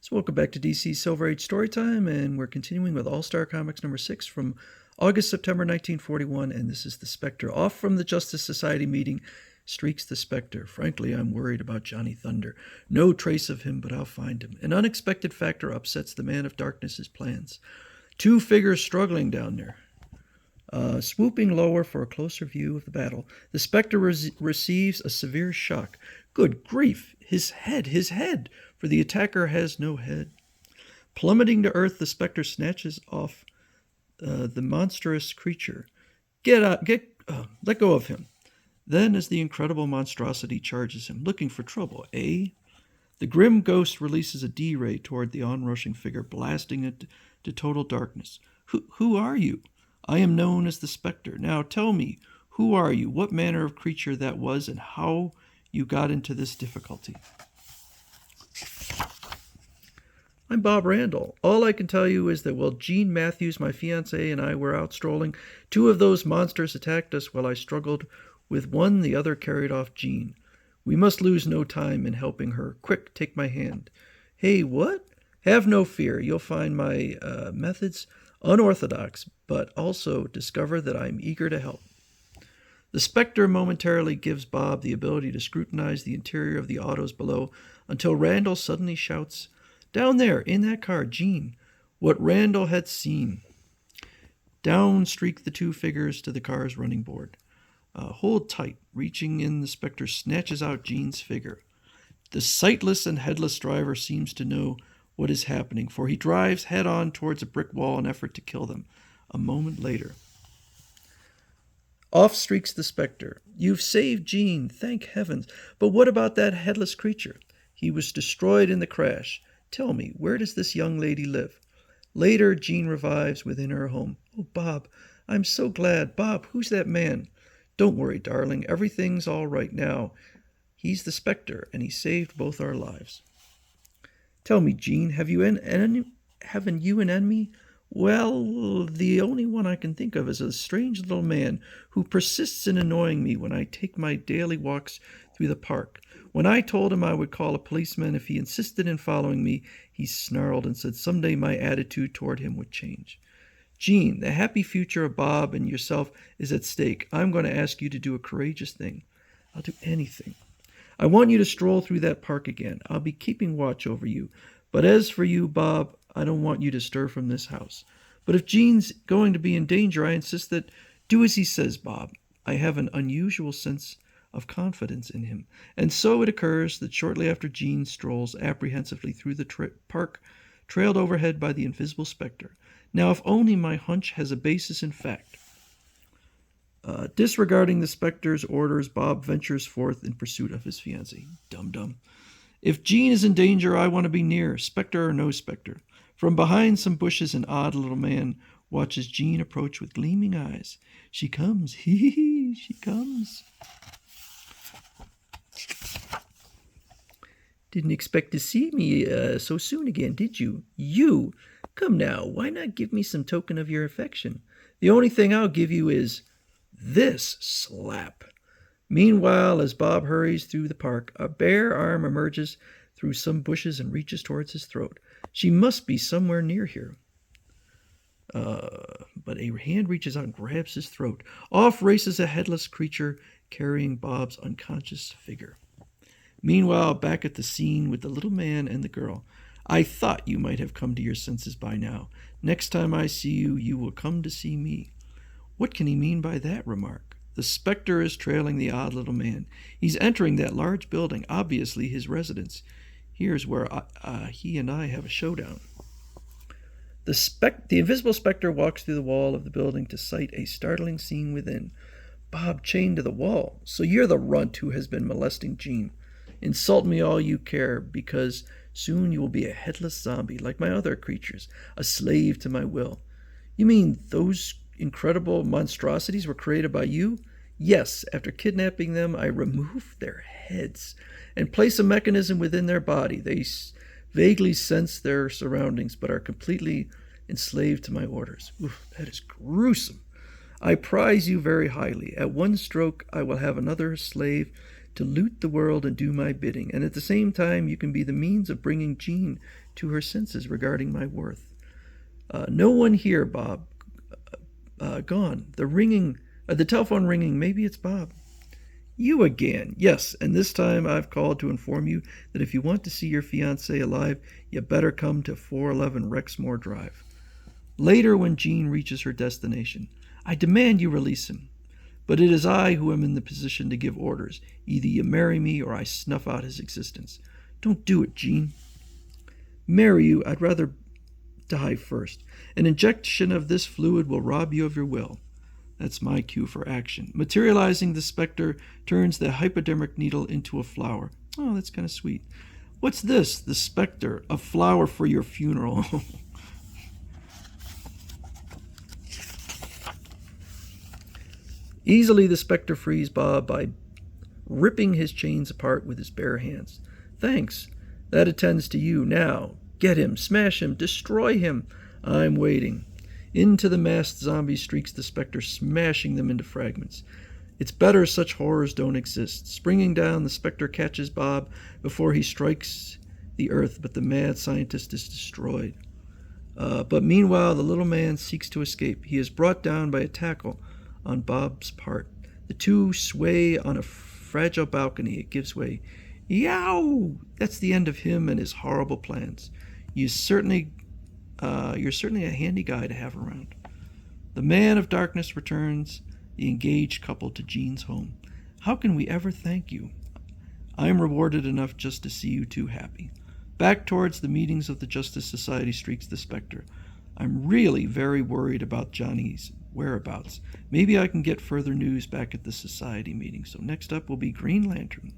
So welcome back to DC Silver Age Storytime, and we're continuing with All-Star Comics number 6 from August-September 1941, and this is the Spectre. Off from the Justice Society meeting streaks the Spectre. Frankly, I'm worried about Johnny Thunder. No trace of him, but I'll find him. An unexpected factor upsets the Man of Darkness's plans. Two figures struggling down there. Swooping lower for a closer view of the battle, the Spectre receives a severe shock. Good grief! His head! For the attacker has no head. Plummeting to earth, the Spectre snatches off the monstrous creature. Let go of him. Then, as the incredible monstrosity charges him, looking for trouble, the grim ghost releases a D-ray toward the onrushing figure, blasting it to total darkness. Who are you? I am known as the Spectre. Now tell me, who are you, what manner of creature that was, and how you got into this difficulty? I'm Bob Randall. All I can tell you is that while Jean Matthews, my fiancée, and I were out strolling, two of those monsters attacked us while I struggled with one. The other carried off Jean. We must lose no time in helping her. Quick, take my hand. Hey, what? Have no fear. You'll find my methods unorthodox, but also discover that I'm eager to help. The Spectre momentarily gives Bob the ability to scrutinize the interior of the autos below until Randall suddenly shouts, "Down there, in that car, Jean," what Randall had seen. Down streak the two figures to the car's running board. Hold tight. Reaching in, the Spectre snatches out Jean's figure. The sightless and headless driver seems to know what is happening, for he drives head-on towards a brick wall in effort to kill them. A moment later, off streaks the Spectre. You've saved Jean, thank heavens. But what about that headless creature? He was destroyed in the crash. Tell me, where does this young lady live? Later, Jean revives within her home. Oh, Bob, I'm so glad. Bob, who's that man? Don't worry, darling. Everything's all right now. He's the Spectre, and he saved both our lives. Tell me, Jean, haven't you an enemy? Well, the only one I can think of is a strange little man who persists in annoying me when I take my daily walks through the park. When I told him I would call a policeman if he insisted in following me, he snarled and said someday my attitude toward him would change. Jean, the happy future of Bob and yourself is at stake. I'm going to ask you to do a courageous thing. I'll do anything. I want you to stroll through that park again. I'll be keeping watch over you. But as for you, Bob, I don't want you to stir from this house. But if Jean's going to be in danger, I insist that do as he says, Bob. I have an unusual sense of confidence in him. And so it occurs that shortly after Jean strolls apprehensively through the park, trailed overhead by the invisible Spectre. Now, if only my hunch has a basis in fact. Disregarding the Spectre's orders, Bob ventures forth in pursuit of his fiancée. Dum-dum. If Jean is in danger, I want to be near, Spectre or no Spectre. From behind some bushes, an odd little man watches Jean approach with gleaming eyes. She comes. Hee, she comes. Didn't expect to see me so soon again, did you? You? Come now, why not give me some token of your affection? The only thing I'll give you is this slap. Meanwhile, as Bob hurries through the park, a bare arm emerges through some bushes and reaches towards his throat. She must be somewhere near here. But a hand reaches out and grabs his throat. Off races a headless creature carrying Bob's unconscious figure. Meanwhile, back at the scene with the little man and the girl. I thought you might have come to your senses by now. Next time I see you, you will come to see me. What can he mean by that remark? The Spectre is trailing the odd little man. He's entering that large building, obviously his residence. Here's where he and I have a showdown. The invisible Spectre walks through the wall of the building to sight a startling scene within. Bob chained to the wall. So you're the runt who has been molesting Jean. Insult me all you care, because soon you will be a headless zombie like my other creatures, a slave to my will. You mean those incredible monstrosities were created by you? Yes, after kidnapping them, I removed their heads and place a mechanism within their body. They vaguely sense their surroundings, but are completely enslaved to my orders. Oof, that is gruesome. I prize you very highly. At one stroke, I will have another slave to loot the world and do my bidding, and at the same time, you can be the means of bringing Jean to her senses regarding my worth. No one here, Bob. Gone. The telephone ringing. Maybe it's Bob. You again. Yes, and this time I've called to inform you that if you want to see your fiancé alive, you better come to 411 Rexmore Drive. Later, when Jean reaches her destination, I demand you release him. But it is I who am in the position to give orders. Either you marry me or I snuff out his existence. Don't do it, Jean. Marry you? I'd rather die first. An injection of this fluid will rob you of your will. That's my cue for action. Materializing, the Spectre turns the hypodermic needle into a flower. Oh, that's kind of sweet. What's this? The Spectre. A flower for your funeral. Easily, the Spectre frees Bob by ripping his chains apart with his bare hands. Thanks. That attends to you. Now, get him, smash him, destroy him. I'm waiting. Into the masked zombie streaks the Spectre, smashing them into fragments. It's better such horrors don't exist. Springing down, the Spectre catches Bob before he strikes the earth, but the mad scientist is destroyed. But meanwhile, the little man seeks to escape. He is brought down by a tackle on Bob's part. The two sway on a fragile balcony. It gives way. Yow! That's the end of him and his horrible plans. You're certainly a handy guy to have around. The man of darkness returns the engaged couple to Jean's home. How can we ever thank you? I am rewarded enough just to see you two happy. Back towards the meetings of the Justice Society streaks the Spectre. I'm really very worried about Johnny's whereabouts. Maybe I can get further news back at the Society meeting. So next up will be Green Lantern.